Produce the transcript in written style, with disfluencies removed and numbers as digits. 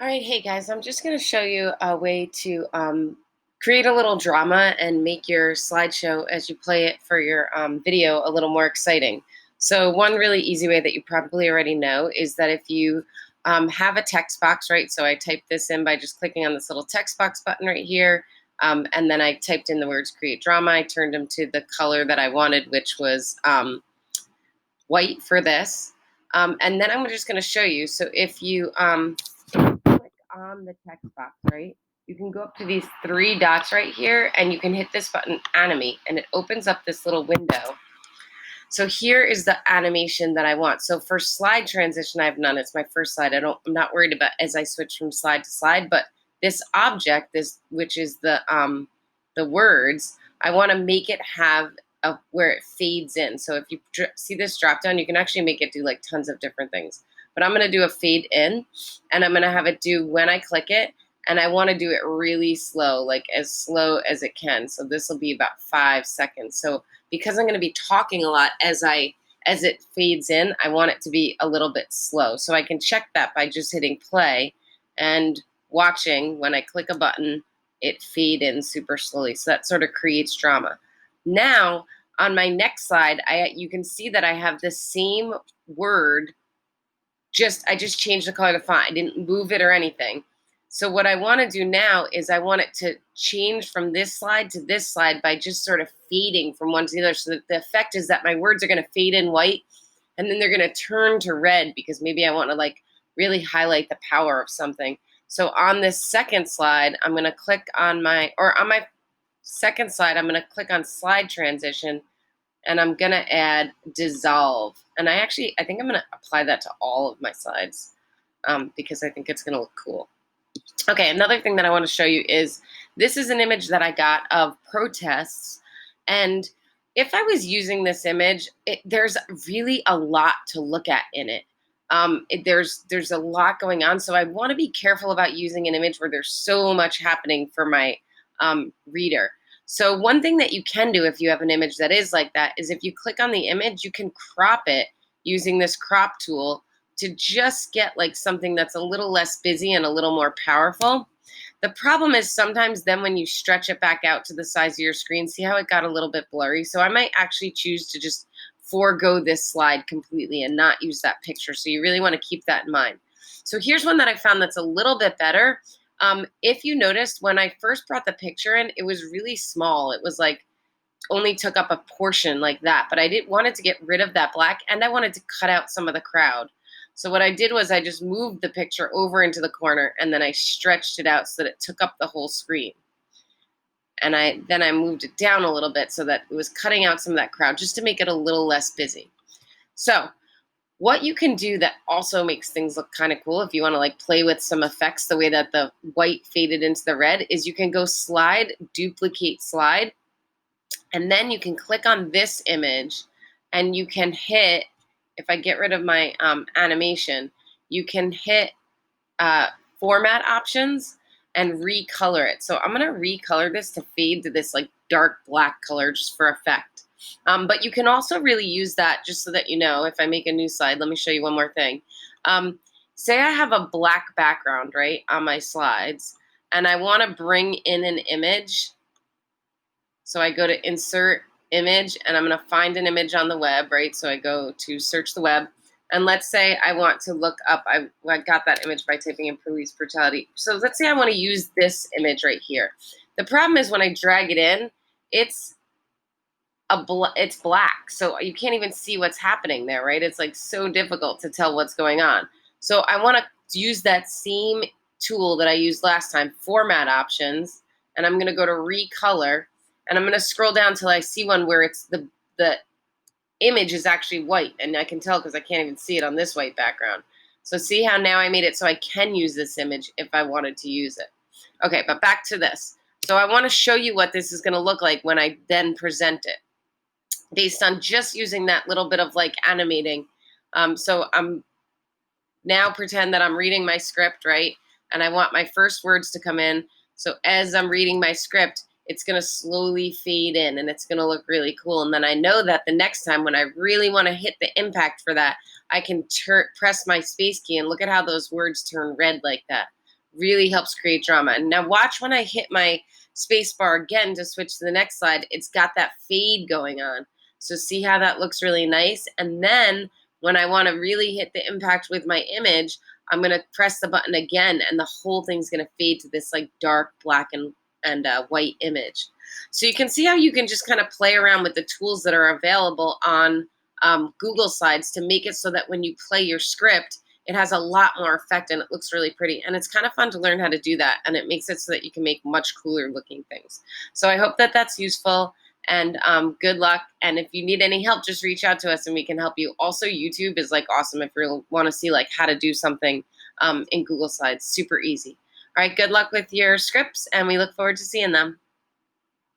All right, hey guys, I'm just going to show you a way to create a little drama and make your slideshow as you play it for your video a little more exciting. So, one really easy way that you probably already know is that if you have a text box, right? So, I typed this in by just clicking on this little text box button right here. And then I typed in the words create drama. I turned them to the color that I wanted, which was white for this. And then I'm just going to show you. So, if you click on the text box, right, you can go up to these three dots right here and you can hit this button animate and it opens up this little window. So here is the animation that I want. So for slide transition, I have none. It's my first slide. I'm not worried about as I switch from slide to slide, but this object, which is the words, I want to make it have where it fades in. So if you see this drop down, you can actually make it do like tons of different things. But I'm going to do a fade in, and I'm going to have it do when I click it, and I want to do it really slow, like as slow as it can. So this will be about 5 seconds. So because I'm going to be talking a lot as it fades in, I want it to be a little bit slow. So I can check that by just hitting play and watching when I click a button, it fade in super slowly. So that sort of creates drama. Now, on my next slide, you can see that I have the same word, I just changed the color of the font. I didn't move it or anything. So what I want to do now is I want it to change from this slide to this slide by just sort of fading from one to the other. So that the effect is that my words are going to fade in white and then they're going to turn to red because maybe I want to like really highlight the power of something. So on this second slide, I'm going to click on my second slide, I'm going to click on slide transition and I'm going to add dissolve. And I think I'm going to apply that to all of my slides because I think it's going to look cool. Okay, another thing that I want to show you is this is an image that I got of protests. And if I was using this image, there's really a lot to look at in it. There's a lot going on. So I want to be careful about using an image where there's so much happening for my reader. So one thing that you can do if you have an image that is like that is if you click on the image, you can crop it using this crop tool to just get like something that's a little less busy and a little more powerful. The problem is sometimes then when you stretch it back out to the size of your screen, see how it got a little bit blurry? So I might actually choose to just forego this slide completely and not use that picture. So you really want to keep that in mind. So here's one that I found that's a little bit better. If you noticed, when I first brought the picture in, it was really small. It was like only took up a portion like that, but I wanted to get rid of that black and I wanted to cut out some of the crowd. So what I did was I just moved the picture over into the corner and then I stretched it out so that it took up the whole screen. And then I moved it down a little bit so that it was cutting out some of that crowd just to make it a little less busy. So what you can do that also makes things look kind of cool if you want to like play with some effects the way that the white faded into the red is you can go slide, duplicate slide, and then you can click on this image and you can hit, if I get rid of my animation, you can hit format options and recolor it. So I'm going to recolor this to fade to this like dark black color just for effect. But you can also really use that just so that you know, if I make a new slide, let me show you one more thing. Say I have a black background, right, on my slides, and I want to bring in an image. So I go to insert image and I'm going to find an image on the web, right? So I go to search the web. And let's say I want to look up, I got that image by typing in police brutality. So let's say I want to use this image right here. The problem is when I drag it in, it's black. So you can't even see what's happening there, right? It's like so difficult to tell what's going on. So I want to use that same tool that I used last time, format options, and I'm going to go to recolor. And I'm going to scroll down till I see one where it's the image is actually white. And I can tell because I can't even see it on this white background. So see how now I made it so I can use this image if I wanted to use it. Okay, but back to this. So I want to show you what this is going to look like when I then present it based on just using that little bit of like animating. So I'm now pretend that I'm reading my script, right? And I want my first words to come in. So as I'm reading my script, it's going to slowly fade in and it's going to look really cool. And then I know that the next time when I really want to hit the impact for that, I can press my space key and look at how those words turn red like that. really helps create drama. Now watch when I hit my space bar again to switch to the next slide, it's got that fade going on. So see how that looks really nice? And then when I want to really hit the impact with my image, I'm going to press the button again, and the whole thing's going to fade to this like dark black and white image. So you can see how you can just kind of play around with the tools that are available on Google Slides to make it so that when you play your script, it has a lot more effect and it looks really pretty. And it's kind of fun to learn how to do that. And it makes it so that you can make much cooler looking things. So I hope that that's useful, and good luck. And if you need any help, just reach out to us and we can help you. Also, YouTube is like awesome if you want to see like how to do something in Google Slides. Super easy. All right, good luck with your scripts, and we look forward to seeing them.